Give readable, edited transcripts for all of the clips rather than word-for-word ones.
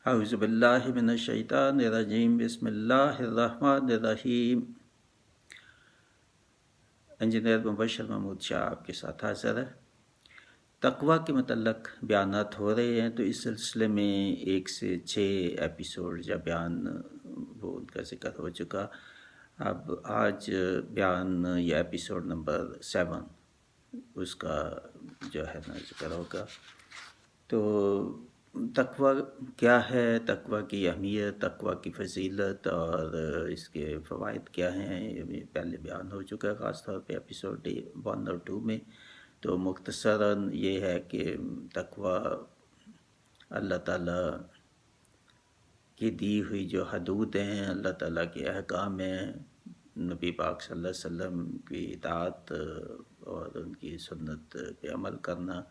اعوذ باللہ من الشیطان الرجیم بسم اللہ الرحمن الرحیم۔ انجینئر مبشر محمود شاہ آپ کے ساتھ حاضر ہے۔ تقویٰ کے متعلق بیانات ہو رہے ہیں، تو اس سلسلے میں 1 سے 6 ایپیسوڈ یا بیان وہ ان کا ذکر ہو چکا۔ اب آج بیان یا ایپیسوڈ نمبر 7 اس کا جو ہے نا ذکر ہوگا۔ تو تقویٰ کیا ہے، تقویٰ کی اہمیت، تقویٰ کی فضیلت اور اس کے فوائد کیا ہیں، یہ پہلے بیان ہو چکا ہے، خاص طور پہ ایپیسوڈ 1 اور 2 میں۔ تو مختصراً یہ ہے کہ تقویٰ اللہ تعالیٰ کی دی ہوئی جو حدود ہیں، اللہ تعالیٰ کے احکام ہیں، نبی پاک صلی اللہ علیہ وسلم کی اطاعت اور ان کی سنت پہ عمل کرنا،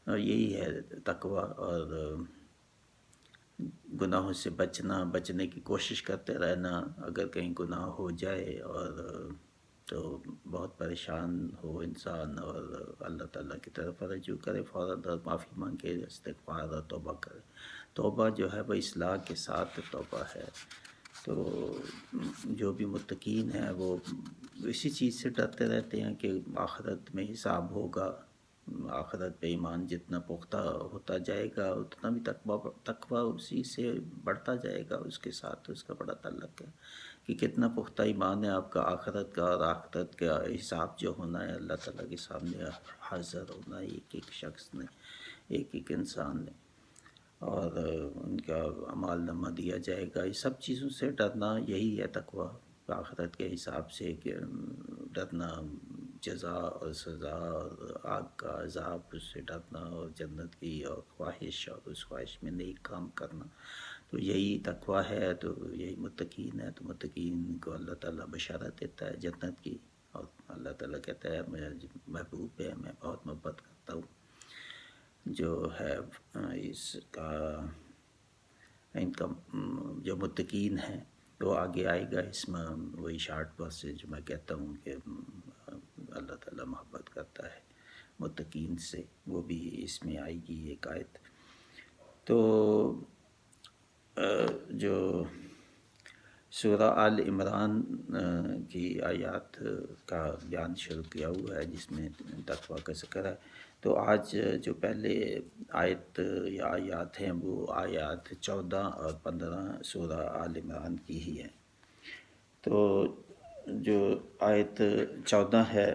اور یہی ہے تقویٰ۔ اور گناہوں سے بچنے کی کوشش کرتے رہنا، اگر کہیں گناہ ہو جائے اور تو بہت پریشان ہو انسان، اور اللہ تعالیٰ کی طرف رجوع کرے فوراً اور معافی مانگے، استغفار اور توبہ کرے۔ توبہ جو ہے وہ اصلاح کے ساتھ توبہ ہے۔ تو جو بھی متقین ہیں وہ اسی چیز سے ڈرتے رہتے ہیں کہ آخرت میں حساب ہوگا، آخرت پہ ایمان جتنا پختہ ہوتا جائے گا اتنا بھی تقویٰ اسی سے بڑھتا جائے گا، اس کے ساتھ اس کا بڑا تعلق ہے کہ کتنا پختہ ایمان ہے آپ کا آخرت کا، اور آخرت کا حساب جو ہونا ہے اللہ تعالیٰ کے سامنے حاضر ہونا ہے ایک ایک شخص نے، ایک ایک انسان نے، اور ان کا اعمال نامہ دیا جائے گا۔ یہ سب چیزوں سے ڈرنا یہی ہے تقویٰ، آخرت کے حساب سے کہ ڈرنا، جزا اور سزا اور آگ کا عذاب اس سے ڈرنا، اور جنت کی اور خواہش، اور اس خواہش میں نیک کام کرنا، تو یہی تقویٰ ہے۔ تو یہی متقین ہے۔ تو متقین کو اللہ تعالیٰ بشارت دیتا ہے جنت کی، اور اللہ تعالیٰ کہتا ہے میرا محبوب ہے، میں بہت محبت کرتا ہوں جو ہے اس کا، ان کا جو متقین ہیں۔ تو آگے آئے گا اس میں وہی شارٹ پاس سے جو میں کہتا ہوں کہ اللہ تعالیٰ محبت کرتا ہے متقین سے، وہ بھی اس میں آئے گی ایک آیت۔ تو جو سورہ آل عمران کی آیات کا بیان شروع کیا ہوا ہے جس میں تقویٰ کا ذکر ہے، تو آج جو پہلے آیت یا آیات ہیں وہ آیات 14 اور 15 سورہ آل عمران کی ہی ہیں۔ تو جو آیت 14 ہے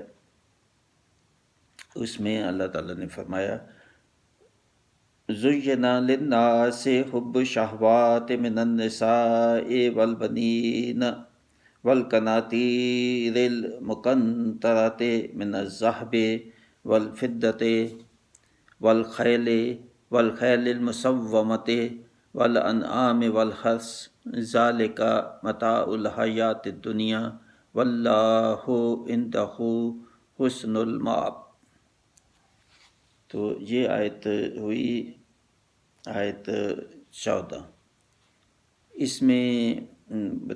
اس میں اللہ تعالیٰ نے فرمایا زُيِّنَ لِلنَّاسِ حُبُّ الشَّهَوَاتِ مِنَ النِّسَاءِ وَالْبَنِينَ وَالْقَنَاطِيرِ الْمُقَنطَرَةِ مِنَ الذَّهَبِ وَالْفِضَّةِ وَالْخَيْلِ الْمُسَوَّمَةِ وَالْأَنْعَامِ وَالْحَرْثِ ذَلِكَ مَتَاعُ الْحَيَاةِ الدُّنْيَا وَاللَّهُ عِندَهُ حُسْنُ الْمَآبِ۔ تو یہ آیت ہوئی آیت 14۔ اس میں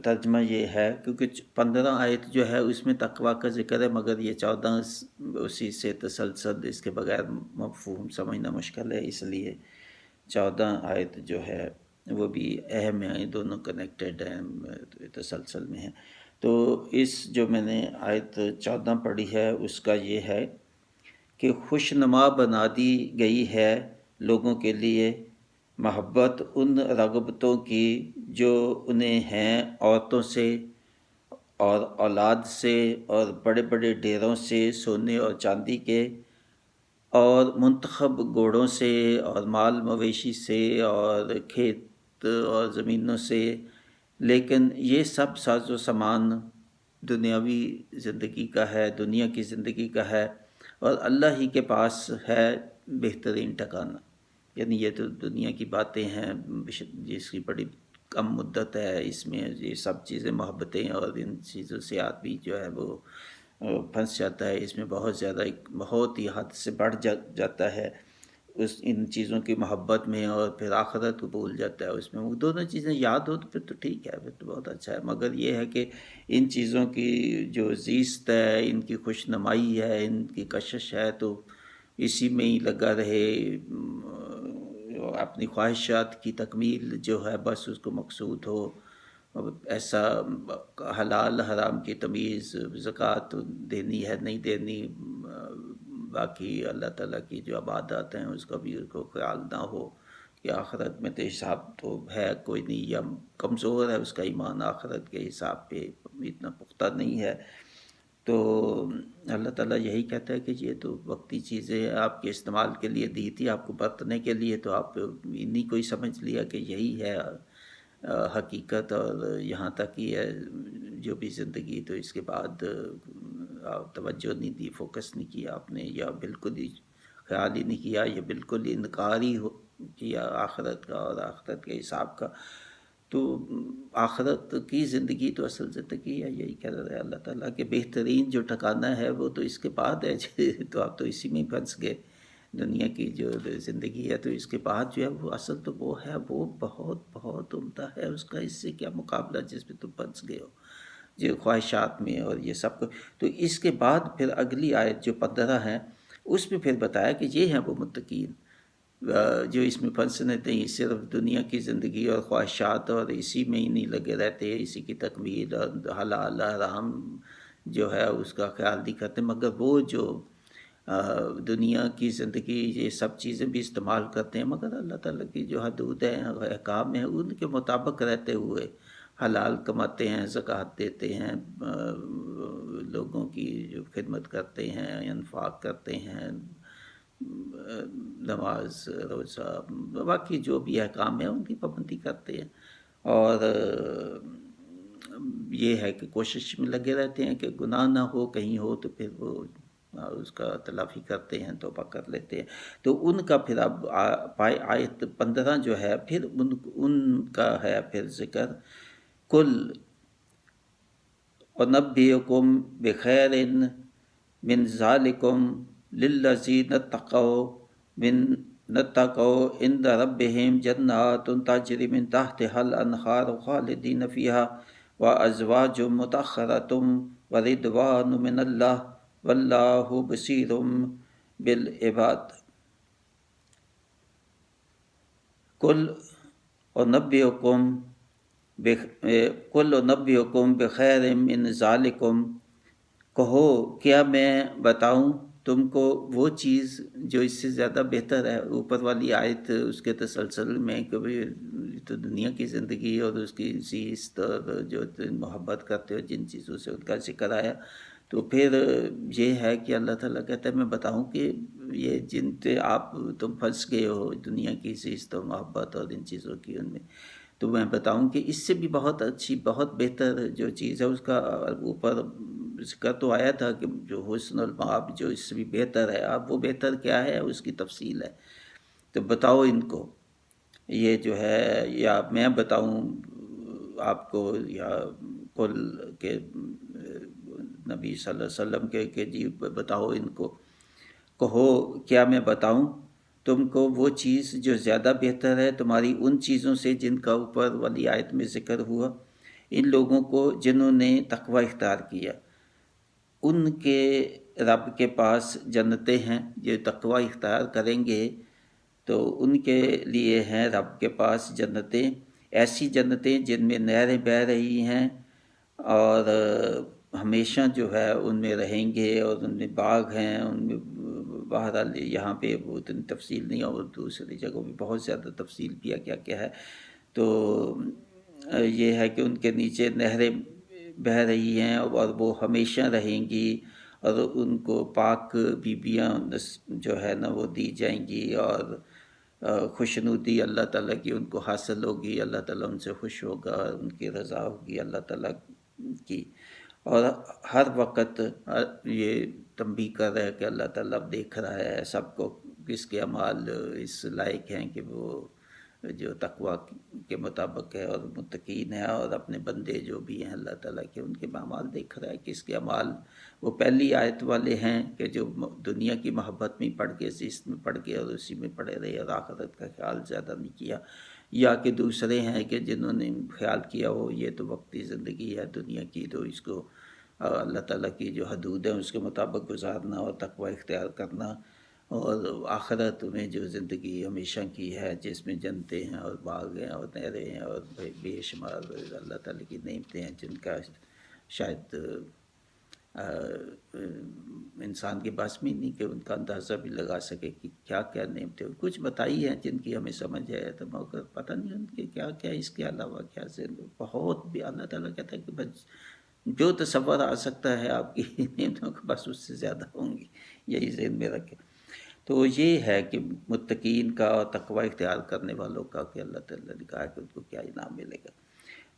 ترجمہ یہ ہے کیونکہ 15 آیت جو ہے اس میں تقویٰ کا ذکر ہے، مگر یہ 14 اسی سے تسلسل، اس کے بغیر مفہوم سمجھنا مشکل ہے، اس لیے 14 آیت جو ہے وہ بھی اہم ہیں، دونوں کنیکٹڈ ہیں، تسلسل میں ہیں۔ تو اس جو میں نے آیت 14 پڑھی ہے اس کا یہ ہے کہ خوشنما بنا دی گئی ہے لوگوں کے لیے محبت ان رغبتوں کی جو انہیں ہیں عورتوں سے اور اولاد سے اور بڑے بڑے ڈیروں سے سونے اور چاندی کے اور منتخب گھوڑوں سے اور مال مویشی سے اور کھیت اور زمینوں سے، لیکن یہ سب ساز و سامان دنیاوی زندگی کا ہے، دنیا کی زندگی کا ہے، اور اللہ ہی کے پاس ہے بہترین ٹھکانہ۔ یعنی یہ تو دنیا کی باتیں ہیں جس کی بڑی کم مدت ہے، اس میں یہ سب چیزیں محبتیں اور ان چیزوں سے آدمی جو ہے وہ پھنس جاتا ہے، اس میں بہت زیادہ بہت ہی حد سے بڑھ جاتا ہے ان چیزوں کی محبت میں، اور پھر آخرت کو بھول جاتا ہے اس میں۔ وہ دونوں چیزیں یاد ہو تو پھر تو ٹھیک ہے، پھر تو بہت اچھا ہے، مگر یہ ہے کہ ان چیزوں کی جو زیست ہے، ان کی خوش نمائی ہے، ان کی کشش ہے، تو اسی میں ہی لگا رہے، اپنی خواہشات کی تکمیل جو ہے بس اس کو مقصود ہو، ایسا حلال حرام کی تمیز، زکوٰۃ دینی ہے نہیں دینی، باقی اللہ تعالیٰ کی جو عبادات ہیں اس کا بھی اس کو خیال نہ ہو کہ آخرت میں تو حساب تو ہے کوئی نہیں، یا کمزور ہے اس کا ایمان آخرت کے حساب پہ اتنا پختہ نہیں ہے، تو اللہ تعالیٰ یہی کہتا ہے کہ یہ تو وقتی چیزیں آپ کے استعمال کے لیے دی تھی، آپ کو برتنے کے لیے، تو آپ انہیں کو ہی سمجھ لیا کہ یہی ہے حقیقت، اور یہاں تک ہی ہے جو بھی زندگی، تو اس کے بعد آپ توجہ نہیں دی، فوکس نہیں کیا آپ نے، یا بالکل ہی خیال ہی نہیں کیا، یا بالکل ہی انکار ہی کیا آخرت کا اور آخرت کے حساب کا، تو آخرت کی زندگی تو اصل زندگی ہے، یہی کہہ رہا ہے اللہ تعالیٰ کہ بہترین جو ٹھکانہ ہے وہ تو اس کے بعد ہے، تو آپ تو اسی میں پھنس گئے، دنیا کی جو زندگی ہے تو اس کے بعد جو ہے وہ اصل تو وہ ہے، وہ بہت بہت عمدہ ہے، اس کا اس سے کیا مقابلہ جس پہ تم پھنس گئے ہو جو خواہشات میں اور یہ سب کو، تو اس کے بعد پھر اگلی آیت جو 15 ہے اس میں پھر بتایا کہ یہ ہیں وہ متقین جو اس میں پھنسنے نہیں، صرف دنیا کی زندگی اور خواہشات اور اسی میں ہی نہیں لگے رہتے، اسی کی تکمیل اور حلال حرام جو ہے اس کا خیال نہیں کرتے، مگر وہ جو دنیا کی زندگی یہ سب چیزیں بھی استعمال کرتے ہیں، مگر اللہ تعالیٰ کی جو حدود ہیں احکام ہیں ان کے مطابق رہتے ہوئے حلال کماتے ہیں، زکوٰۃ دیتے ہیں، لوگوں کی جو خدمت کرتے ہیں، انفاق کرتے ہیں، نماز روزہ باقی جو بھی احکام ہیں ان کی پابندی کرتے ہیں، اور یہ ہے کہ کوشش میں لگے رہتے ہیں کہ گناہ نہ ہو، کہیں ہو تو پھر وہ اس کا تلافی کرتے ہیں، توبہ کر لیتے ہیں، تو ان کا پھر اب آیت 15 جو ہے پھر ان کا ہے پھر ذکر، کل اُنَبِّئُکُم بخیر من ذالکم للذین اتقوا عند ربہم جنات تجری من تحتها الانہار خالدین فیہا وازواج مطہرۃ ورضوان من اللہ واللہ بصیر بالعباد۔ قل انبئکم بخیر من ذالکم، کہو کیا میں بتاؤں تم کو وہ چیز جو اس سے زیادہ بہتر ہے، اوپر والی آیت اس کے تسلسل میں کبھی تو دنیا کی زندگی اور اس کی زیست اور جو محبت کرتے ہو جن چیزوں سے ان کا ذکر آیا، تو پھر یہ ہے کہ اللہ تعالیٰ کہتا ہے میں بتاؤں کہ یہ جن پہ تم پھنس گئے ہو دنیا کی زیست و محبت اور ان چیزوں کی، ان میں تو میں بتاؤں کہ اس سے بھی بہت اچھی بہت بہتر جو چیز ہے، اس کا اوپر ذکر تو آیا تھا کہ جو حسن المآب جو اس سے بھی بہتر ہے، اب وہ بہتر کیا ہے اس کی تفصیل ہے، تو بتاؤ ان کو، یہ جو ہے یا میں بتاؤں آپ کو، یا قل کے نبی صلی اللہ علیہ وسلم کے کہ جی بتاؤ ان کو، کہو کیا میں بتاؤں تم کو وہ چیز جو زیادہ بہتر ہے تمہاری ان چیزوں سے جن کا اوپر والی آیت میں ذکر ہوا، ان لوگوں کو جنہوں نے تقوی اختیار کیا ان کے رب کے پاس جنتیں ہیں، جو تقوی اختیار کریں گے تو ان کے لیے ہیں رب کے پاس جنتیں، ایسی جنتیں جن میں نہریں بہہ رہی ہیں اور ہمیشہ جو ہے ان میں رہیں گے، اور ان میں باغ ہیں، ان میں بہرحال یہاں پہ وہ اتنی تفصیل نہیں، اور دوسری جگہوں میں بہت زیادہ تفصیل کیا ہے، تو یہ ہے کہ ان کے نیچے نہریں بہہ رہی ہیں اور وہ ہمیشہ رہیں گی، اور ان کو پاک بیبیاں جو ہے نا وہ دی جائیں گی، اور خوشنودی اللہ تعالیٰ کی ان کو حاصل ہوگی، اللہ تعالیٰ ان سے خوش ہوگا، ان کی رضا ہوگی اللہ تعالیٰ کی، اور ہر وقت یہ تنبیہ کر رہا ہے کہ اللہ تعالیٰ دیکھ رہا ہے سب کو، کس کے اعمال اس لائق ہیں کہ وہ جو تقوی کے مطابق ہے اور متقین ہے، اور اپنے بندے جو بھی ہیں اللہ تعالیٰ کے ان کے اعمال دیکھ رہا ہے کہ اس کے اعمال وہ پہلی آیت والے ہیں کہ جو دنیا کی محبت میں پڑ کے زیست میں پڑ کے اور اسی میں پڑے رہے اور آخرت کا خیال زیادہ نہیں کیا، یا کہ دوسرے ہیں کہ جنہوں نے خیال کیا ہو یہ تو وقتی زندگی ہے دنیا کی، تو اس کو اللہ تعالیٰ کی جو حدود ہیں اس کے مطابق گزارنا اور تقوی اختیار کرنا، اور آخرت میں جو زندگی ہمیشہ کی ہے، جس میں جنتیں ہیں اور باغ ہیں اور نہریں ہیں اور بے شمار اللہ تعالیٰ کی نعمتیں ہیں، جن کا شاید انسان کے پاس میں نہیں کہ ان کا اندازہ بھی لگا سکے کہ کیا کیا نعمتیں کچھ بتائی ہیں جن کی ہمیں سمجھ ہے، تو مگر پتہ نہیں ان کے کیا کیا اس کے علاوہ کیا بہت بھی اللہ تعالیٰ کہتا ہے کہ بس جو تصور آ سکتا ہے آپ کی نعمتوں کے بس اس سے زیادہ ہوں گی، یہی ذہن میں رکھیں۔ تو یہ ہے کہ متقین کا اور تقوی اختیار کرنے والوں کا کہ اللہ تعالیٰ نے کہا کہ ان کو کیا انعام ملے گا۔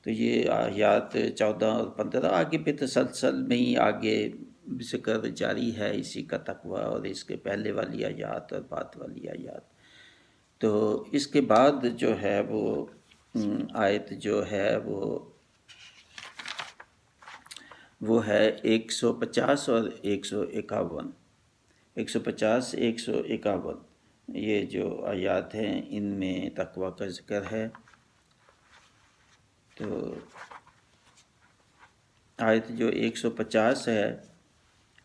تو یہ آیات 14 اور 15 آگے پہ تسلسل میں ہی آگے ذکر جاری ہے اسی کا تقوی، اور اس کے پہلے والی آیات اور بعد والی آیات۔ تو اس کے بعد جو ہے وہ آیت جو ہے وہ ہے 150 اور 151، 150 151 یہ جو آیات ہیں ان میں تقوی کا ذکر ہے۔ تو آیت جو 150 ہے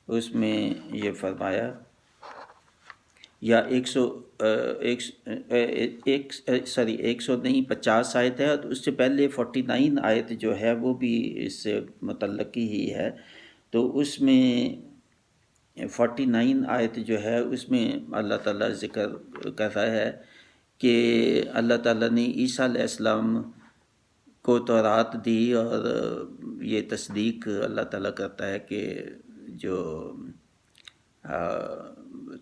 اس میں یہ فرمایا، یا 150 آیت ہے، اس سے پہلے 49 آیت جو ہے وہ بھی اس سے متعلق ہی ہے۔ تو اس میں 49 آیت جو ہے اس میں اللہ تعالیٰ ذکر کر رہا ہے کہ اللہ تعالیٰ نے عیسیٰ علیہ السلام کو تورات دی، اور یہ تصدیق اللہ تعالیٰ کرتا ہے کہ جو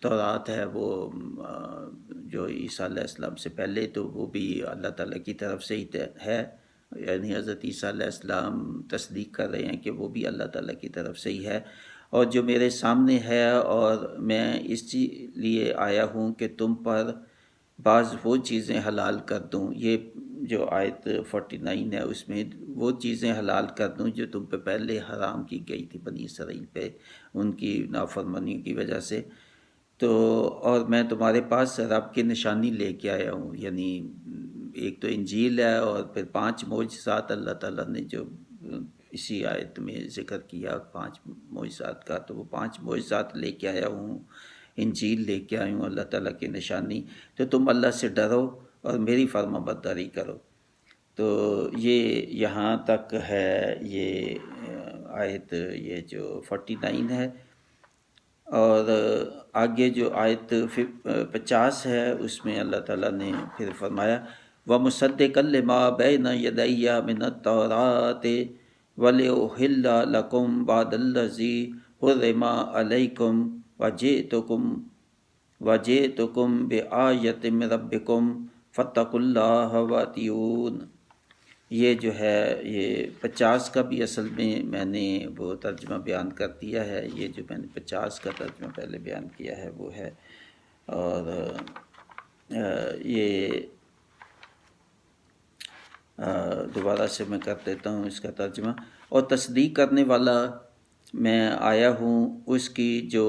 تورات ہے وہ جو عیسیٰ علیہ السلام سے پہلے تو وہ بھی اللہ تعالیٰ کی طرف سے ہی ہے، یعنی حضرت عیسیٰ علیہ السلام تصدیق کر رہے ہیں کہ وہ بھی اللہ تعالیٰ کی طرف سے ہی ہے، اور جو میرے سامنے ہے، اور میں اس لیے آیا ہوں کہ تم پر بعض وہ چیزیں حلال کر دوں۔ یہ جو آیت 49 ہے اس میں وہ چیزیں حلال کر دوں جو تم پہ پہلے حرام کی گئی تھی بنی اسرائیل پہ، ان کی نافرمانی کی وجہ سے۔ تو اور میں تمہارے پاس رب کی نشانی لے کے آیا ہوں، یعنی ایک تو انجیل ہے، اور پھر 5 معجزات اللہ تعالیٰ نے جو اسی آیت میں ذکر کیا 5 معجزات کا، تو وہ 5 معجزات لے کے آیا ہوں، انجیل لے کے آیا ہوں اللہ تعالیٰ کی نشانی، تو تم اللہ سے ڈرو اور میری فرما برداری کرو۔ تو یہ یہاں تک ہے یہ آیت یہ جو 49 ہے، اور آگے جو آیت 50 ہے اس میں اللہ تعالیٰ نے پھر فرمایا وَمُصَدِّقًا لِمَا بَيْنَ يَدَيَّ مِنَ التَّوْرَاةِ وَلِأُحِلَّ لَكُمْ بَعْضَ الَّذِي حُرِّمَ عَلَيْكُمْ وَجِئْتُكُمْ بِآيَةٍ مِّن رَبِّكُمْ فَاتَّقُوا اللَّهَ وَأَطِیعُونِ۔ یہ جو ہے یہ 50 کا بھی اصل میں نے وہ ترجمہ بیان کر دیا ہے، یہ جو میں نے 50 کا ترجمہ پہلے بیان کیا ہے وہ ہے، اور یہ دوبارہ سے میں کر دیتا ہوں اس کا ترجمہ۔ اور تصدیق کرنے والا میں آیا ہوں اس کی جو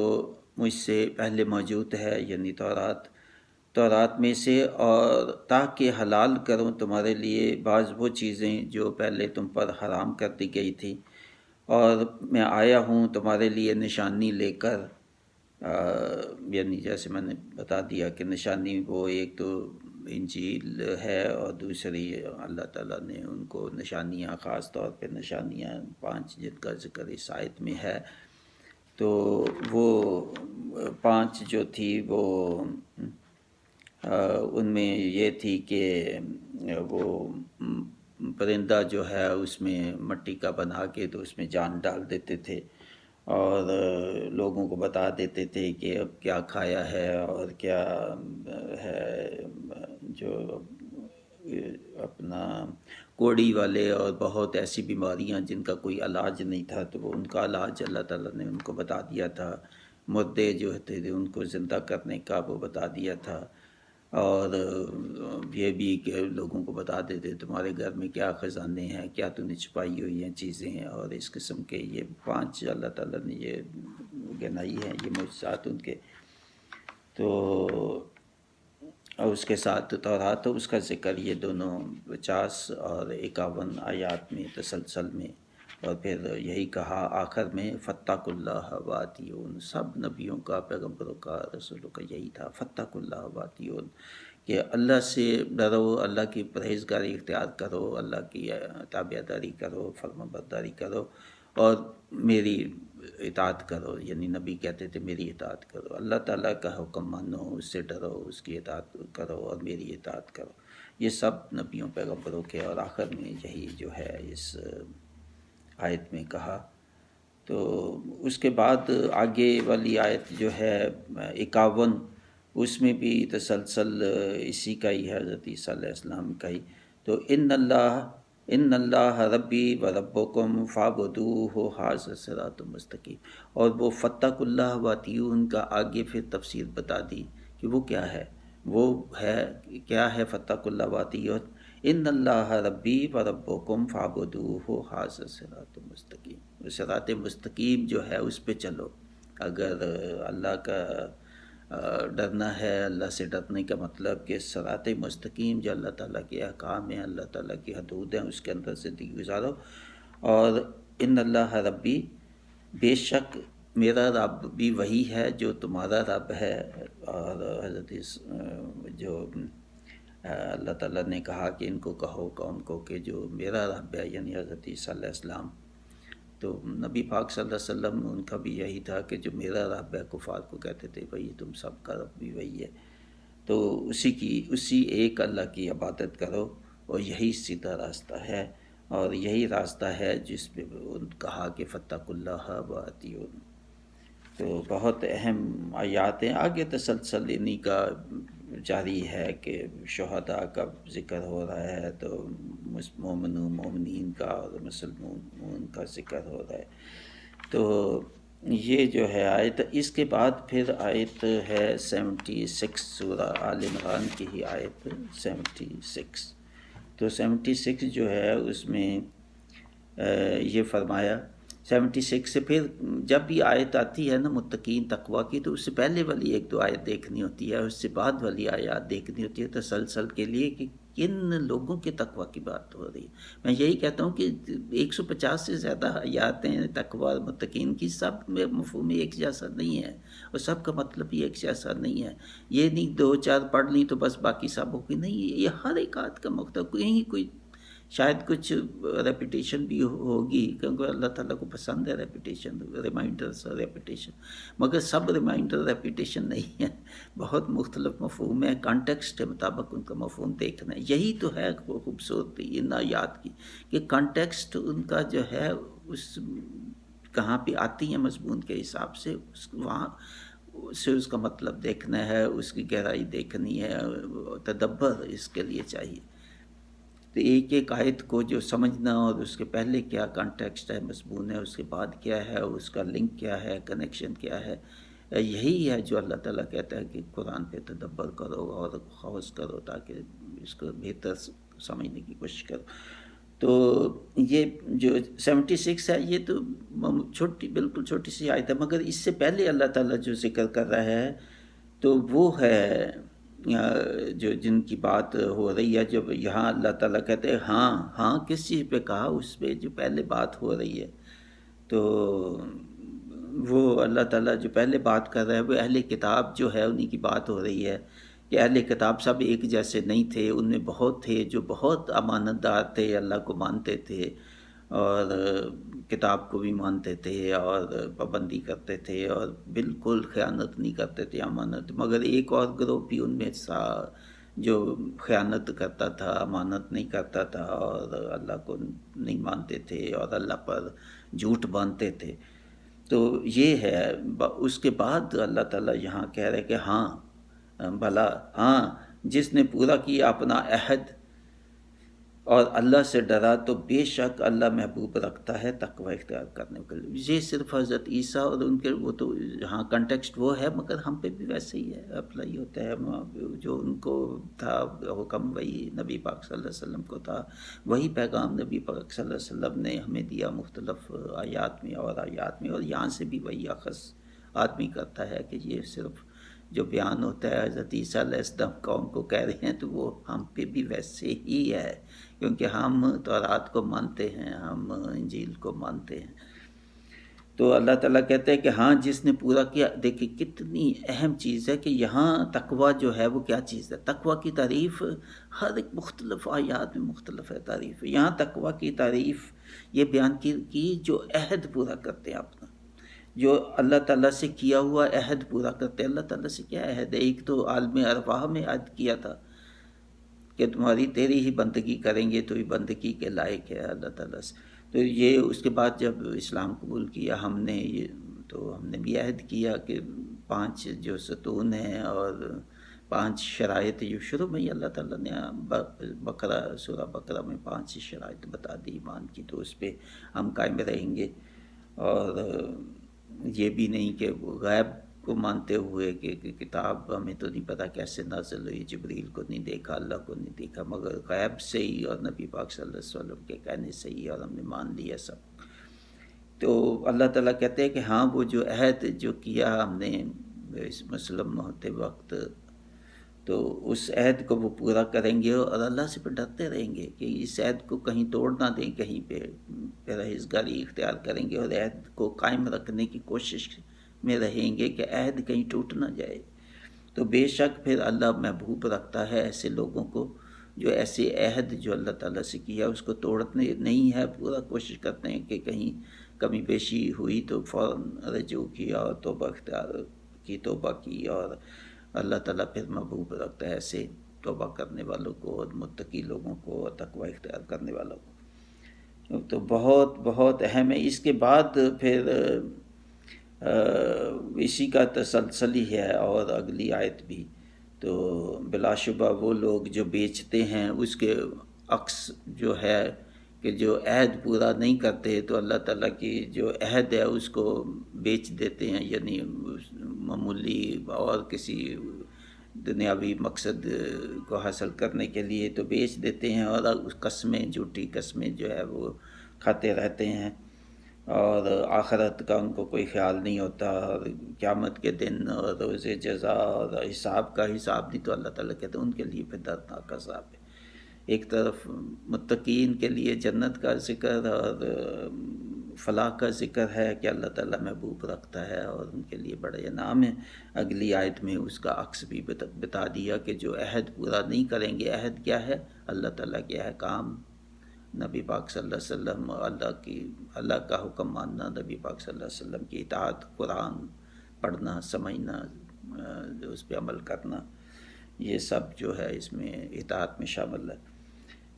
مجھ سے پہلے موجود ہے، یعنی تورات میں سے، اور تاکہ حلال کروں تمہارے لیے بعض وہ چیزیں جو پہلے تم پر حرام کر دی گئی تھی، اور میں آیا ہوں تمہارے لیے نشانی لے کر، یعنی جیسے میں نے بتا دیا کہ نشانی وہ ایک تو انجیل ہے، اور دوسری اللہ تعالیٰ نے ان کو نشانیاں، خاص طور پہ نشانیاں 5 جن کا ذکر اس آیت میں ہے، تو وہ 5 جو تھی وہ ان میں یہ تھی کہ وہ پرندہ جو ہے اس میں مٹی کا بنا کے تو اس میں جان ڈال دیتے تھے، اور لوگوں کو بتا دیتے تھے کہ اب کیا کھایا ہے اور کیا ہے، جو اپنا کوڑی والے اور بہت ایسی بیماریاں جن کا کوئی علاج نہیں تھا، تو وہ ان کا علاج اللہ تعالیٰ نے ان کو بتا دیا تھا، مردے جو تھے ان کو زندہ کرنے کا وہ بتا دیا تھا، اور یہ بھی کہ لوگوں کو بتا دیتے تمہارے گھر میں کیا خزانے ہیں، کیا تو نے چھپائی ہوئی ہیں چیزیں، اور اس قسم کے یہ 5 اللہ تعالیٰ نے یہ گنائی ہیں یہ معجزات ان کے۔ تو اور اس کے ساتھ تورات اس کا ذکر یہ دونوں 50 اور 51 آیات میں تسلسل میں اور پھر یہی کہا آخر میں فتق اللہ واتیون، سب نبیوں کا، پیغمبروں کا، رسولوں کا یہی تھا، فتق اللہ واتیون، کہ اللہ سے ڈرو، اللہ کی پرہیزگاری اختیار کرو، اللہ کی تابع داری کرو، فرما برداری کرو، اور میری اطاعت کرو، یعنی نبی کہتے تھے میری اطاعت کرو، اللہ تعالیٰ کا حکم مانو، اس سے ڈرو، اس کی اطاعت کرو اور میری اطاعت کرو. یہ سب نبیوں پیغمبروں کے، اور آخر میں یہی جو ہے اس آیت میں کہا. تو اس کے بعد آگے والی آیت جو ہے 51، اس میں بھی تسلسل اسی کا ہی ہے، حضرت عیسیٰ علیہ السلام کا ہی. تو ان اللہ ربی و ربکم فاعبدوہ ھذا صراط مستقیم. اور وہ فتق اللہ واتیون کا آگے پھر تفسیر بتا دی کہ وہ کیا ہے. وہ ہے کیا ہے فتق اللہ واتیون، ان اللہ ربی و ربکم فاعبدوہ ھذا صراط مستقیم. صراط مستقیم جو ہے اس پہ چلو. اگر اللہ کا ڈرنا ہے، اللہ سے ڈرنے کا مطلب کہ صراط مستقیم جو اللہ تعالیٰ کے احکام ہیں، اللہ تعالیٰ کی حدود ہیں، اس کے اندر زندگی گزارو. اور ان اللہ ربی، بے شک میرا رب بھی وہی ہے جو تمہارا رب ہے. اور حضرت جو اللہ تعالیٰ نے کہا کہ ان کو کہو قوم کو کہ جو میرا رب ہے، یعنی حضرت عیسیٰ علیہ السلام. تو نبی پاک صلی اللہ علیہ وسلم ان کا بھی یہی تھا کہ جو میرا رب ہے، کفار کو کہتے تھے بھئی تم سب کا رب بھی وہی ہے. تو اسی ایک اللہ کی عبادت کرو، اور یہی سیدھا راستہ ہے، اور یہی راستہ ہے جس پہ کہا کہ فتق اللہ واتیون. تو بہت اہم آیات ہیں. آگے تسلسل انہی کا جاری ہے کہ شہداء کا ذکر ہو رہا ہے، تو مومنین کا اور مسلمون کا ذکر ہو رہا ہے. تو یہ جو ہے آیت، اس کے بعد پھر آیت ہے 76، سورہ آل عمران کی ہی آیت 76. تو 76 جو ہے اس میں یہ فرمایا 76 سے پھر جب بھی آیت آتی ہے نا متقین تقوی کی، تو اس سے پہلے والی ایک دو آیت دیکھنی ہوتی ہے، اس سے بعد والی آیات دیکھنی ہوتی ہے تسلسل کے لیے کہ کن لوگوں کے تقوی کی بات ہو رہی ہے. میں یہی کہتا ہوں کہ 150 سے زیادہ آیات ہیں تقوی اور متقین کی، سب میں مفہوم ایک جیسا نہیں ہے، اور سب کا مطلب ہی ایک جیسا نہیں ہے. یہ نہیں 2-4 پڑھ لی تو بس باقی سب ہو گئی، نہیں، یہ ہر ایک آیت کا مقصد کوئی شاید کچھ ریپیٹیشن بھی ہوگی، کیونکہ اللہ تعالیٰ کو پسند ہے ریپیٹیشن، ریمائنڈرز ریپیٹیشن، مگر سب ریمائنڈر ریپیٹیشن نہیں ہے. بہت مختلف مفہوم ہے، کانٹیکسٹ کے مطابق ان کا مفہوم دیکھنا ہے. یہی تو ہے خوبصورتی ان آیات کی کہ کانٹیکسٹ ان کا جو ہے اس کہاں پہ آتی ہیں مضمون کے حساب سے، وہاں سے اس کا مطلب دیکھنا ہے، اس کی گہرائی دیکھنی ہے، تدبر اس کے لیے چاہیے. تو ایک ایک آیت کو جو سمجھنا، اور اس کے پہلے کیا کانٹیکسٹ ہے، مضمون ہے، اس کے بعد کیا ہے، اس کا لنک کیا ہے، کنیکشن کیا ہے، یہی ہے جو اللہ تعالیٰ کہتا ہے کہ قرآن پہ تدبر کرو اور خوض کرو تاکہ اس کو بہتر سمجھنے کی کوشش کرو. تو یہ جو 76 ہے یہ تو بالکل چھوٹی سی آیت ہے، مگر اس سے پہلے اللہ تعالیٰ جو ذکر کر رہا ہے تو وہ ہے جو جن کی بات ہو رہی ہے. جب یہاں اللہ تعالیٰ کہتے ہیں ہاں کس چیز پہ کہا، اس پہ جو پہلے بات ہو رہی ہے. تو وہ اللہ تعالیٰ جو پہلے بات کر رہا ہے وہ اہل کتاب جو ہے انہی کی بات ہو رہی ہے کہ اہل کتاب سب ایک جیسے نہیں تھے، ان میں بہت تھے جو بہت امانت دار تھے، اللہ کو مانتے تھے اور کتاب کو بھی مانتے تھے اور پابندی کرتے تھے اور بالکل خیانت نہیں کرتے تھے امانت. مگر ایک اور گروہ بھی ان میں جو خیانت کرتا تھا، امانت نہیں کرتا تھا اور اللہ کو نہیں مانتے تھے اور اللہ پر جھوٹ باندھتے تھے. تو یہ ہے. اس کے بعد اللہ تعالیٰ یہاں کہہ رہے کہ بھلا جس نے پورا کیا اپنا عہد اور اللہ سے ڈرا تو بے شک اللہ محبوب رکھتا ہے تقوی اختیار کرنے کے لیے. یہ صرف حضرت عیسیٰ اور ان کے وہ تو ہاں کنٹیکسٹ وہ ہے، مگر ہم پہ بھی ویسے ہی ہے، اپلائی ہوتا ہے. جو ان کو تھا حکم وہی نبی پاک صلی اللہ علیہ وسلم کو تھا، وہی پیغام نبی پاک صلی اللہ علیہ وسلم نے ہمیں دیا مختلف آیات میں، اور یہاں سے بھی وہی اخذ آدمی کرتا ہے کہ یہ صرف جو بیان ہوتا ہے حضرت عیسیٰ علیہ السلام قوم کو کہہ رہے ہیں تو وہ ہم پہ بھی ویسے ہی ہے، کیونکہ ہم تورات کو مانتے ہیں، ہم انجیل کو مانتے ہیں۔ تو اللہ تعالیٰ کہتے ہیں کہ ہاں جس نے پورا کیا۔ دیکھیں کتنی اہم چیز ہے کہ یہاں تقویٰ جو ہے وہ کیا چیز ہے۔ تقویٰ کی تعریف ہر ایک مختلف آیات میں مختلف ہے تعریف۔ یہاں تقویٰ کی تعریف یہ بیان کی جو عہد پورا کرتے ہیں اپنا، جو اللہ تعالیٰ سے کیا ہوا عہد پورا کرتے ہیں۔ اللہ تعالیٰ سے کیا عہد ہے؟ ایک تو عالم ارواح میں عہد کیا تھا کہ تمہاری تیری ہی بندگی کریں گے، تو یہ بندگی کے لائق ہے اللہ تعالیٰ سے۔ تو یہ اس کے بعد جب اسلام قبول کیا ہم نے، تو ہم نے بھی عہد کیا کہ 5 جو ستون ہیں اور 5 شرائط جو شروع میں ہی اللہ تعالیٰ نے بقرہ سورہ بقرہ میں 5 شرائط بتا دی ایمان کی، تو اس پہ ہم قائم رہیں گے۔ اور یہ بھی نہیں کہ غیب کو مانتے ہوئے کہ کتاب ہمیں تو نہیں پتہ کیسے نازل ہوئی، جبریل کو نہیں دیکھا، اللہ کو نہیں دیکھا، مگر غیب سے ہی اور نبی پاک صلی اللہ علیہ وسلم کے کہنے سے ہی، اور ہم نے مان لیا سب۔ تو اللہ تعالیٰ کہتے ہیں کہ ہاں وہ جو عہد جو کیا ہم نے اس مسلم ہوتے وقت، تو اس عہد کو وہ پورا کریں گے اور اللہ سے پہ ڈرتے رہیں گے کہ اس عہد کو کہیں توڑ نہ دیں، کہیں پہ پرہیزگاری اختیار کریں گے اور عہد کو قائم رکھنے کی کوشش میں رہیں گے کہ عہد کہیں ٹوٹ نہ جائے۔ تو بے شک پھر اللہ محبوب رکھتا ہے ایسے لوگوں کو جو ایسے عہد جو اللہ تعالیٰ سے کیا اس کو توڑنے نہیں ہے، پورا کوشش کرتے ہیں کہ کہیں کمی بیشی ہوئی تو فوراً رجوع کیا اور توبہ اختیار کی، توبہ کی، اور اللہ تعالیٰ پھر محبوب رکھتا ہے ایسے توبہ کرنے والوں کو اور متقی لوگوں کو اور تقوی اختیار کرنے والوں کو۔ تو بہت بہت اہم ہے۔ اس کے بعد پھر اسی کا تسلسل ہی ہے اور اگلی آیت بھی، تو بلا شبہ وہ لوگ جو بیچتے ہیں اس کے عکس جو ہے کہ جو عہد پورا نہیں کرتے تو اللہ تعالیٰ کی جو عہد ہے اس کو بیچ دیتے ہیں، یعنی معمولی اور کسی دنیاوی مقصد کو حاصل کرنے کے لیے تو بیچ دیتے ہیں، اور اس قسمیں جھوٹی قسمیں جو ہے وہ کھاتے رہتے ہیں، اور آخرت کا ان کو کوئی خیال نہیں ہوتا، اور قیامت کے دن اور روز جزا اور حساب کا حساب نہیں۔ تو اللہ تعالیٰ کہتے ہیں ان کے لیے پھر دردناک عذاب ہے۔ ایک طرف متقین کے لیے جنت کا ذکر اور فلاح کا ذکر ہے کہ اللہ تعالیٰ محبوب رکھتا ہے اور ان کے لیے بڑا انعام ہے۔ اگلی آیت میں اس کا عکس بھی بتا دیا کہ جو عہد پورا نہیں کریں گے۔ عہد کیا ہے؟ اللہ تعالیٰ کے احکام، نبی پاک صلی اللہ علیہ وسلم، اللہ کا حکم ماننا، نبی پاک صلی اللہ علیہ وسلم کی اطاعت، قرآن پڑھنا، سمجھنا، اس پہ عمل کرنا، یہ سب جو ہے اس میں اطاعت میں شامل ہے۔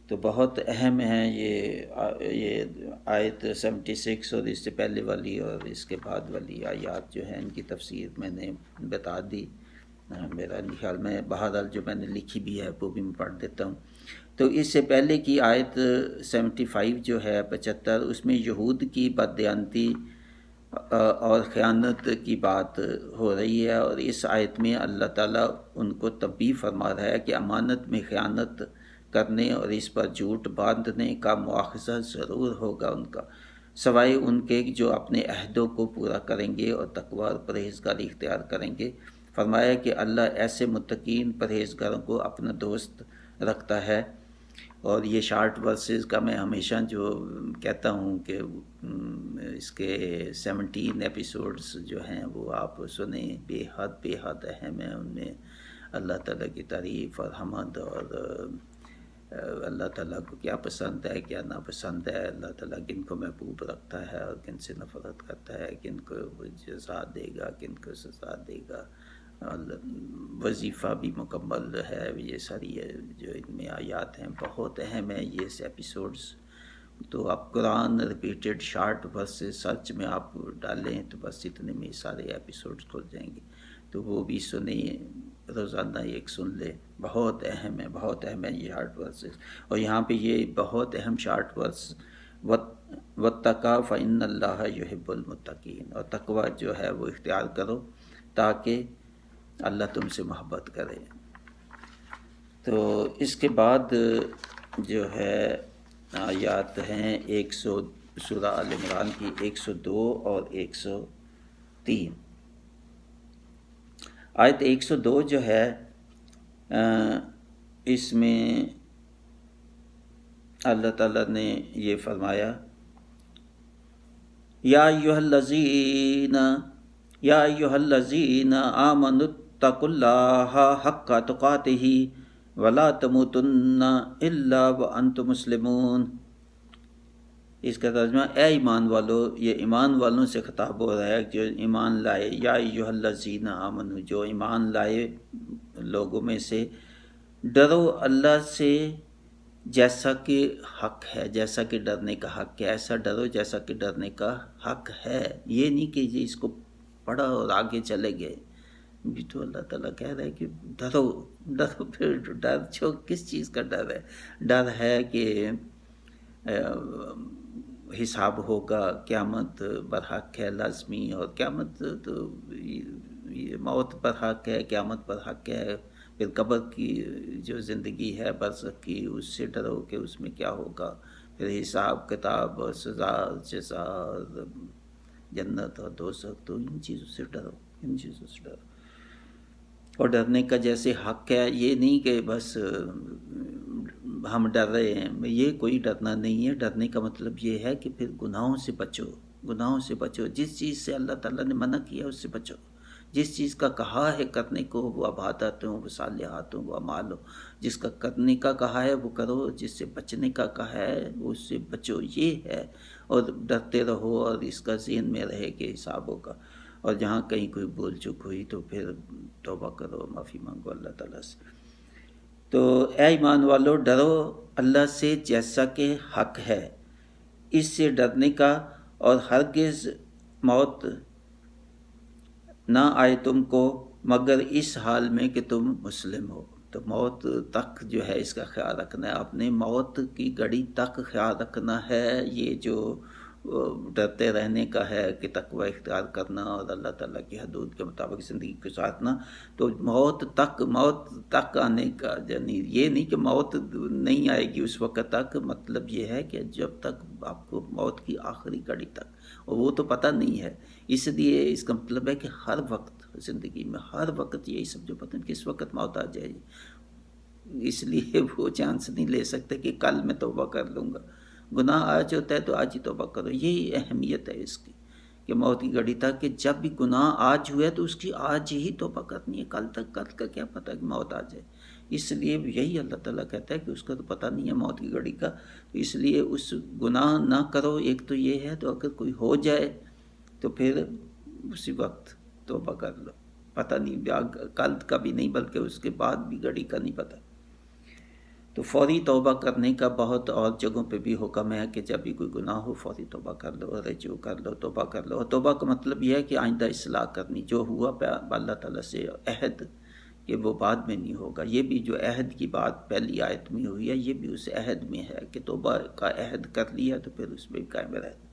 تو بہت اہم ہے یہ آیت 76 اور اس سے پہلے والی اور اس کے بعد والی آیات جو ہیں ان کی تفسیر میں نے بتا دی۔ میرا خیال میں بہرحال جو میں نے لکھی بھی ہے وہ بھی میں پڑھ دیتا ہوں۔ تو اس سے پہلے کی آیت 75 جو ہے 75، اس میں یہود کی بددیانتی اور خیانت کی بات ہو رہی ہے، اور اس آیت میں اللہ تعالیٰ ان کو تنبیہ فرما رہا ہے کہ امانت میں خیانت کرنے اور اس پر جھوٹ باندھنے کا مواخذہ ضرور ہوگا ان کا، سوائے ان کے جو اپنے عہدوں کو پورا کریں گے اور تقوی اور پرہیزگاری اختیار کریں گے۔ فرمایا کہ اللہ ایسے متقین پرہیزگاروں کو اپنا دوست رکھتا ہے۔ اور یہ شارٹ ورسز کا میں ہمیشہ جو کہتا ہوں کہ اس کے 17 ایپیسوڈز جو ہیں وہ آپ سنیں، بے حد اہم ہیں۔ ان میں اللہ تعالیٰ کی تعریف اور حمد اور اللہ تعالیٰ کو کیا پسند ہے کیا ناپسند ہے، اللہ تعالیٰ کن کو محبوب رکھتا ہے اور کن سے نفرت کرتا ہے، کن کو جزا دے گا کن کو سزا دے گا، وظیفہ بھی مکمل ہے۔ یہ ساری جو ان میں آیات ہیں بہت اہم ہیں یہ ایپیسوڈز۔ تو آپ قرآن ریپیٹڈ شارٹ ورسز سرچ میں آپ ڈالیں تو بس اتنے میں سارے ایپیسوڈز کھل جائیں گے، تو وہ بھی سنیں، روزانہ ایک سن لیں۔ بہت اہم ہے، بہت اہم ہے یہ شارٹ ورسز۔ اور یہاں پہ یہ بہت اہم شارٹ ورس وَاتَّقَا فَإِنَّ اللَّهَ يُحِبُّ الْمُتَّقِينَ، اور تقوی جو ہے وہ اختیار کرو تاکہ اللہ تم سے محبت کرے۔ تو اس کے بعد جو ہے آیات ہیں سورہ آل عمران کی 102 اور 103۔ آیت 102 جو ہے اس میں اللہ تعالیٰ نے یہ فرمایا، یا ایھا الذین آمنوا اتقوا اللہ حق تقاتہ ولا تموتن الا وانتم مسلمون۔ اس کا ترجمہ اے ایمان والو، یہ ایمان والوں سے خطاب ہو رہا ہے جو ایمان لائے۔ یا ایھا الذین آمنوا، جو ایمان لائے لوگوں میں سے، ڈرو اللہ سے جیسا کہ حق ہے، جیسا کہ ڈرنے کا حق ہے، ایسا ڈرو جیسا کہ ڈرنے کا حق ہے۔ یہ نہیں کہ اس کو پڑھا اور آگے چلے گئے، بھی تو اللہ تعالیٰ کہہ رہا ہے کہ ڈرو ڈرو۔ پھر ڈر جو کس چیز کا ڈر ہے؟ ڈر ہے کہ حساب ہوگا، قیامت برحق ہے لازمی، اور قیامت تو موت پر حق ہے، قیامت پر حق ہے۔ پھر قبر کی جو زندگی ہے برزخ کی، اس سے ڈرو کہ اس میں کیا ہوگا، پھر حساب کتاب اور سزا جزا اور جنت اور دوزخ، تو ان چیزوں سے ڈرو، ان چیزوں سے ڈرو۔ اور ڈرنے کا جیسے حق ہے، یہ نہیں کہ بس ہم ڈر رہے ہیں، یہ کوئی ڈرنا نہیں ہے۔ ڈرنے کا مطلب یہ ہے کہ پھر گناہوں سے بچو، گناہوں سے بچو، جس چیز سے اللہ تعالیٰ نے منع کیا اس سے بچو، جس چیز کا کہا ہے کرنے کو، وہ عبادت ہوں، وہ صالحات ہوں، وہ اعمال ہوں، جس کا کرنے کا کہا ہے وہ کرو، جس سے بچنے کا کہا ہے اس سے بچو، یہ ہے۔ اور ڈرتے رہو، اور اس کا ذہن میں رہے کہ حساب ہوگا، اور جہاں کہیں کوئی بول چک ہوئی تو پھر توبہ کرو، معافی مانگو اللہ تعالیٰ سے۔ تو اے ایمان والو، ڈرو اللہ سے جیسا کہ حق ہے، اس سے ڈرنے کا، اور ہرگز موت نہ آئے تم کو مگر اس حال میں کہ تم مسلم ہو۔ تو موت تک جو ہے اس کا خیال رکھنا ہے، اپنے موت کی گھڑی تک خیال رکھنا ہے۔ یہ جو ڈرتے رہنے کا ہے کہ تقوی اختیار کرنا اور اللہ تعالیٰ کی حدود کے مطابق زندگی گزارنا، تو موت تک آنے کا، یعنی یہ نہیں کہ موت نہیں آئے گی اس وقت تک، مطلب یہ ہے کہ جب تک آپ کو موت کی آخری گھڑی تک، اور وہ تو پتہ نہیں ہے۔ اس لیے اس کا مطلب ہے کہ ہر وقت زندگی میں، ہر وقت یہی سب جو پتہ نہیں کس وقت موت آ جائے گی، اس لیے وہ چانس نہیں لے سکتے کہ کل میں توبہ کر لوں گا۔ گناہ آج ہوتا ہے تو آج ہی توبہ کرو، یہی اہمیت ہے اس کی کہ موت کی گھڑی تک، کہ جب بھی گناہ آج ہوا ہے تو اس کی آج ہی توبہ کرنی ہے، کل کا کیا پتہ کہ موت آ جائے۔ اس لیے یہی اللہ تعالیٰ کہتا ہے کہ اس کا تو پتہ نہیں ہے موت کی گھڑی کا، تو اس لیے اس گناہ نہ کرو۔ ایک تو یہ ہے، تو اگر کوئی ہو جائے تو پھر اسی وقت توبہ کر لو، پتہ نہیں کل کا بھی نہیں بلکہ اس کے بعد بھی گھڑی کا نہیں پتہ۔ تو فوری توبہ کرنے کا بہت اور جگہوں پہ بھی حکم ہے کہ جب بھی کوئی گناہ ہو فوری توبہ کر لو، رجوع کر لو، توبہ کر لو۔ اور توبہ کا مطلب یہ ہے کہ آئندہ اصلاح کرنی، جو ہوا اللہ تعالیٰ سے عہد کہ وہ بعد میں نہیں ہوگا۔ یہ بھی جو عہد کی بات پہلی آیت میں ہوئی ہے، یہ بھی اس عہد میں ہے کہ توبہ کا عہد کر لیا تو پھر اس میں قائم رہنا۔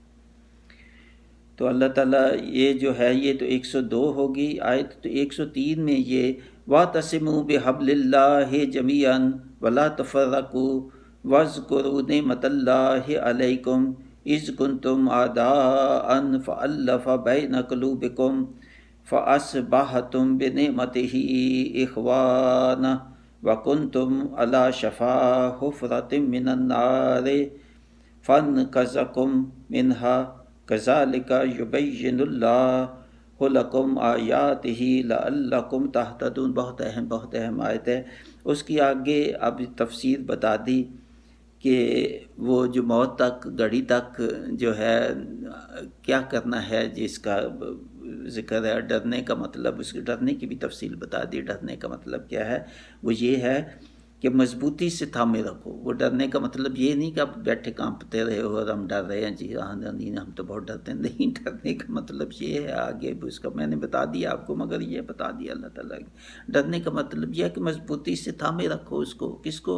تو اللہ تعالیٰ یہ جو ہے، یہ تو 102 ہوگی آیت۔ تو 103 میں یہ وَاعْتَصِمُوا بِحَبْلِ اللَّهِ جَمِيعًا وَلَا تَفَرَّقُوا وَاذْكُرُوا نِعْمَتَ اللَّهِ عَلَيْكُمْ إِذْ كُنْتُمْ أَعْدَاءً فَأَلَّفَ بَيْنَ قُلُوبِكُمْ فَأَصْبَحْتُمْ بِنِعْمَتِهِ إِخْوَانًا وَكُنْتُمْ عَلَى شَفَا حُفْرَةٍ مِّنَ النَّارِ فَانْقَذَكُم مِّنْهَا كَذَلِكَ يُبَيِّنُ اللَّهُ لَكُمْ آيَاتِهِ لَعَلَّكُمْ تَهْتَدُونَ۔ بہت اہم آیت ہے۔ اس کی آگے اب تفسیر بتا دی کہ وہ جو موت تک، گھڑی تک جو ہے کیا کرنا ہے، جس کا ذکر ہے۔ ڈرنے کا مطلب، اس کے ڈرنے کی بھی تفصیل بتا دی۔ ڈرنے کا مطلب کیا ہے؟ وہ یہ ہے کہ مضبوطی سے تھامے رکھو۔ وہ ڈرنے کا مطلب یہ نہیں کہ آپ بیٹھے کانپتے رہے ہو اور ہم ڈر رہے ہیں، جی ہاں نہیں ہم تو بہت ڈرتے ہیں، نہیں۔ ڈرنے کا مطلب یہ ہے، آگے اس کا میں نے بتا دیا آپ کو، مگر یہ بتا دیا اللہ تعالیٰ کی۔ ڈرنے کا مطلب یہ ہے کہ مضبوطی سے تھامے رکھو اس کو۔ کس کو؟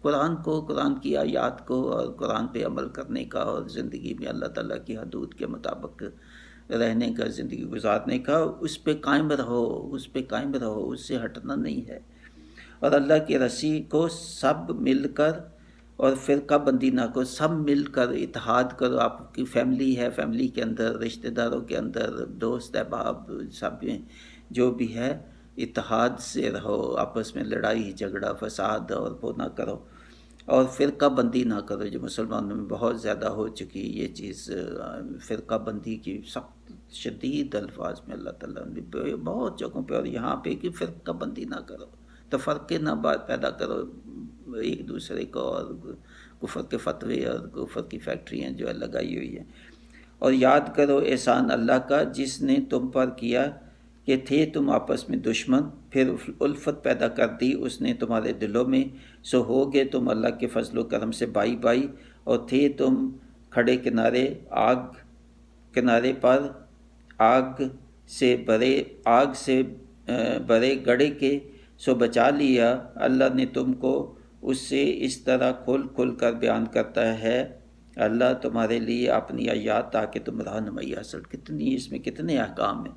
قرآن کو، قرآن کی آیات کو، اور قرآن پہ عمل کرنے کا، اور زندگی میں اللہ تعالیٰ کی حدود کے مطابق رہنے کا، زندگی گزارنے کا۔ اس پہ قائم رہو، اس پہ قائم رہو، اس سے ہٹنا نہیں ہے۔ اور اللہ کی رسی کو سب مل کر، اور فرقہ بندی نہ کرو، سب مل کر اتحاد کرو۔ آپ کی فیملی ہے، فیملی کے اندر، رشتہ داروں کے اندر، دوست احباب سب جو بھی ہے، اتحاد سے رہو، آپس میں لڑائی جھگڑا فساد اور وہ نہ کرو، اور فرقہ بندی نہ کرو، جو مسلمانوں میں بہت زیادہ ہو چکی یہ چیز، فرقہ بندی کی سخت شدید الفاظ میں اللہ تعالیٰ نے بہت جگہوں پہ، اور یہاں پہ کہ فرقہ بندی نہ کرو، تفرقے نہ پیدا کرو ایک دوسرے کو، اور کفر کے فتوے اور کفر کی فیکٹریاں جو ہے لگائی ہوئی ہیں۔ اور یاد کرو احسان اللہ کا جس نے تم پر کیا کہ تھے تم آپس میں دشمن، پھر الفت پیدا کر دی اس نے تمہارے دلوں میں، سو ہو گے تم اللہ کے فضل و کرم سے بائی بائی، اور تھے تم کھڑے کنارے پر آگ سے برے گڑے کے، سو بچا لیا اللہ نے تم کو اس سے، اس طرح کھل کھل کر بیان کرتا ہے اللہ تمہارے لیے اپنی آیات تاکہ تم رہنمائی حاصل۔ اس میں کتنے احکام ہیں۔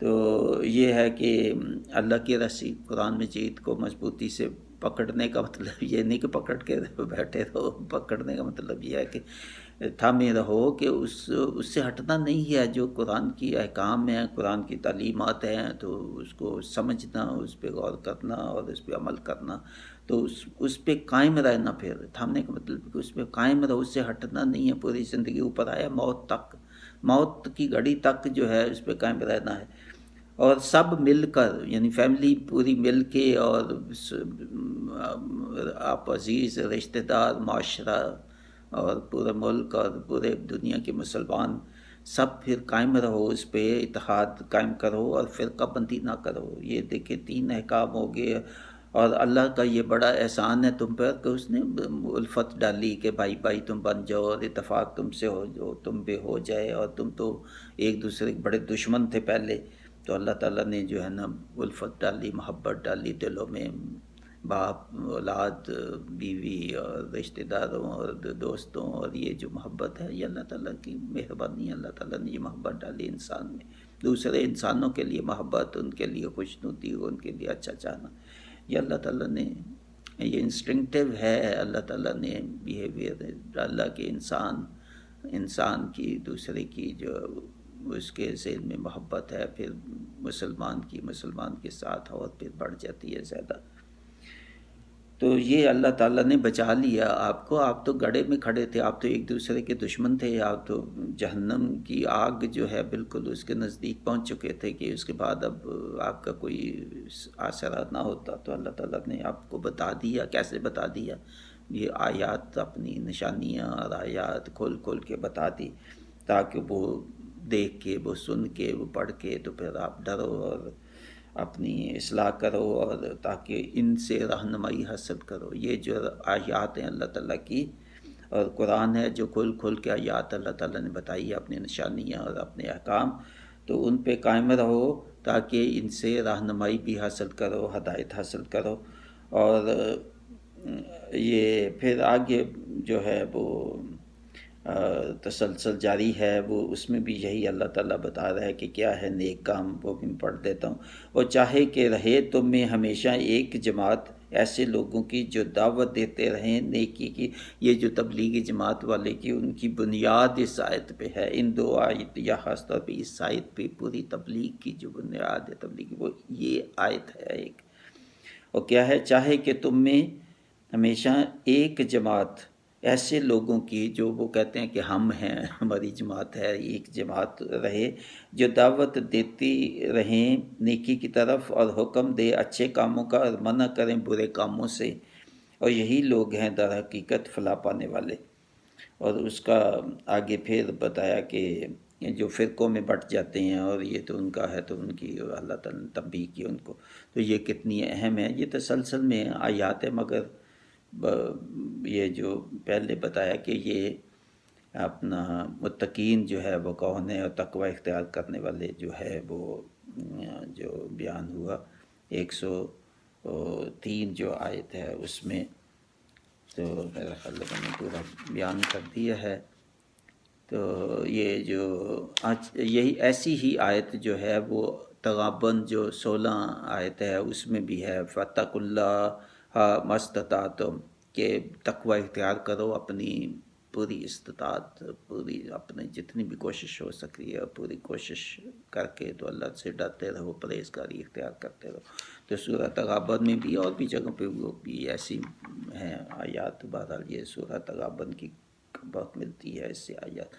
تو یہ ہے کہ اللہ کی رسی قرآن مجید کو مضبوطی سے پکڑنے کا مطلب یہ نہیں کہ پکڑ کے بیٹھے رہو، پکڑنے کا مطلب یہ ہے کہ تھامے رہو، کہ اس سے ہٹنا نہیں ہے۔ جو قرآن کی احکام ہیں، قرآن کی تعلیمات ہیں، تو اس کو سمجھنا، اس پہ غور کرنا اور اس پہ عمل کرنا، تو اس پہ قائم رہنا۔ پھر تھامنے کا مطلب کہ اس پہ قائم رہو، اس سے ہٹنا نہیں ہے پوری زندگی، اوپر آیا موت کی گھڑی تک جو ہے اس پہ قائم رہنا ہے۔ اور سب مل کر، یعنی فیملی پوری مل کے، اور آپ عزیز رشتہ دار، معاشرہ اور پورے ملک اور پورے دنیا کے مسلمان سب پھر قائم رہو، اس پہ اتحاد قائم کرو اور فرقہ بندی نہ کرو۔ یہ دیکھیں 3 احکام ہو گئے، اور اللہ کا یہ بڑا احسان ہے تم پر کہ اس نے الفت ڈالی کہ بھائی بھائی تم بن جاؤ، اور اتفاق تم پہ ہو جائے، اور تم تو ایک دوسرے کے بڑے دشمن تھے پہلے، تو اللہ تعالیٰ نے جو ہے نا الفت ڈالی، محبت ڈالی دلوں میں، باپ اولاد بیوی اور رشتہ داروں اور دوستوں، اور یہ جو محبت ہے یہ اللہ تعالیٰ کی مہربانی ہے۔ اللہ تعالیٰ نے یہ محبت ڈالی انسان میں، دوسرے انسانوں کے لیے محبت، ان کے لیے خوشنودی، ان کے لیے اچھا چاہنا، یہ اللہ تعالیٰ نے، یہ انسٹنکٹیو ہے، اللہ تعالیٰ نے بیہیویئر ڈالا کہ انسان کی دوسرے کی جو اس کے ذہن میں محبت ہے، پھر مسلمان کے ساتھ اور پھر بڑھ جاتی ہے زیادہ۔ تو یہ اللہ تعالیٰ نے بچا لیا آپ کو، آپ تو گڑھے میں کھڑے تھے، آپ تو ایک دوسرے کے دشمن تھے، آپ تو جہنم کی آگ جو ہے بالکل اس کے نزدیک پہنچ چکے تھے کہ اس کے بعد اب آپ کا کوئی آسرا نہ ہوتا، تو اللہ تعالیٰ نے آپ کو بتا دیا۔ کیسے بتا دیا؟ یہ آیات، اپنی نشانیاں اور آیات کھول کھول کے بتا دی، تاکہ وہ دیکھ کے، وہ سن کے، وہ پڑھ کے، تو پھر آپ ڈرو اور اپنی اصلاح کرو، اور تاکہ ان سے رہنمائی حاصل کرو۔ یہ جو آیات ہیں اللہ تعالیٰ کی، اور قرآن ہے جو کھل کھل کے آیات اللہ تعالیٰ نے بتائی ہے، اپنی نشانیاں اور اپنے احکام، تو ان پہ قائم رہو تاکہ ان سے رہنمائی بھی حاصل کرو، ہدایت حاصل کرو۔ اور یہ پھر آگے جو ہے وہ تسلسل جاری ہے، وہ اس میں بھی یہی اللہ تعالیٰ بتا رہا ہے کہ کیا ہے نیک کام، وہ بھی پڑھ دیتا ہوں۔ اور چاہے کہ رہے تم میں ہمیشہ ایک جماعت ایسے لوگوں کی جو دعوت دیتے رہیں نیکی کی، یہ جو تبلیغی جماعت والے کی، ان کی بنیاد اس آیت پہ ہے، ان 2 آیت، یا خاص طور پہ اس آیت پہ پوری تبلیغ کی جو بنیاد ہے تبلیغی، وہ یہ آیت ہے ایک۔ اور کیا ہے؟ چاہے کہ تم میں ہمیشہ ایک جماعت ایسے لوگوں کی، جو وہ کہتے ہیں کہ ہم ہیں، ہماری جماعت ہے، ایک جماعت رہے جو دعوت دیتی رہیں نیکی کی طرف، اور حکم دے اچھے کاموں کا اور منع کریں برے کاموں سے، اور یہی لوگ ہیں در حقیقت فلاح پانے والے۔ اور اس کا آگے پھر بتایا کہ جو فرقوں میں بٹ جاتے ہیں، اور یہ تو ان کا ہے، تو ان کی اللہ تعالیٰ نے تنبیہ کی ان کو، تو یہ کتنی اہم ہے۔ یہ تسلسل میں آیات ہے، مگر یہ جو پہلے بتایا کہ یہ اپنا متقین جو ہے وہ کون ہے، اور تقوی اختیار کرنے والے جو ہے وہ جو بیان ہوا 103 جو آیت ہے اس میں، تو میرا خیال ہے میں نے پورا بیان کر دیا ہے۔ تو یہ جو یہی ایسی ہی آیت جو ہے وہ تغابن جو 16 آیت ہے اس میں بھی ہے، فَاتَّقُوا اللَّهَ مَا اسْتَطَعْتُمْ، کہ تقوی اختیار کرو اپنی پوری استطاعت، پوری اپنے جتنی بھی کوشش ہو سکتی ہے پوری کوشش کر کے تو اللہ سے ڈرتے رہو، پرہیزگاری اختیار کرتے رہو۔ تو سورہ تغابن میں بھی اور بھی جگہوں پہ وہ بھی ایسی ہیں آیات، بہرحال یہ سورہ تغابن کی بہت ملتی ہے اس سے آیات۔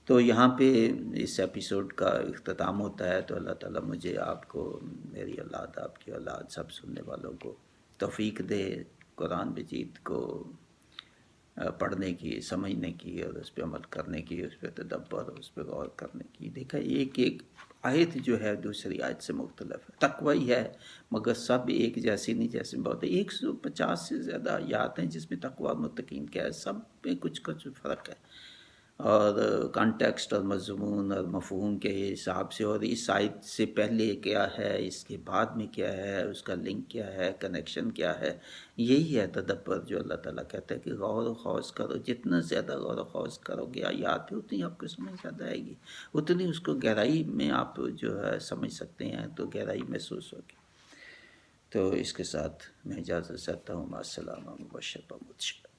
تو یہاں پہ اس ایپیسوڈ کا اختتام ہوتا ہے۔ تو اللہ تعالیٰ مجھے، آپ کو، میری اولاد، آپ کی اولاد، سب سننے والوں کو توفیق دے قرآن مجید کو پڑھنے کی، سمجھنے کی اور اس پہ عمل کرنے کی، اس پہ تدبر، اس پہ غور کرنے کی۔ دیکھا ایک ایک آیت جو ہے دوسری آیت سے مختلف ہے، تقوی ہی ہے مگر سب ایک جیسی نہیں، جیسے بہت 150 سے زیادہ آیات ہیں جس میں تقوی متقین کیا ہے، سب میں کچھ کچھ فرق ہے، اور کانٹیکسٹ اور مضمون اور مفہوم کے حساب سے، اور اس آیت سے پہلے کیا ہے، اس کے بعد میں کیا ہے، اس کا لنک کیا ہے، کنیکشن کیا ہے۔ یہی ہے تدبر جو اللہ تعالیٰ کہتا ہے کہ غور و خوض کرو، جتنا زیادہ غور و خوض کرو گے آیات پہ اتنی آپ کو سمجھ زیادہ آئے گی، اتنی اس کو گہرائی میں آپ جو ہے سمجھ سکتے ہیں، تو گہرائی محسوس ہوگی۔ تو اس کے ساتھ میں اجازت چاہتا ہوں، السلام علیکم۔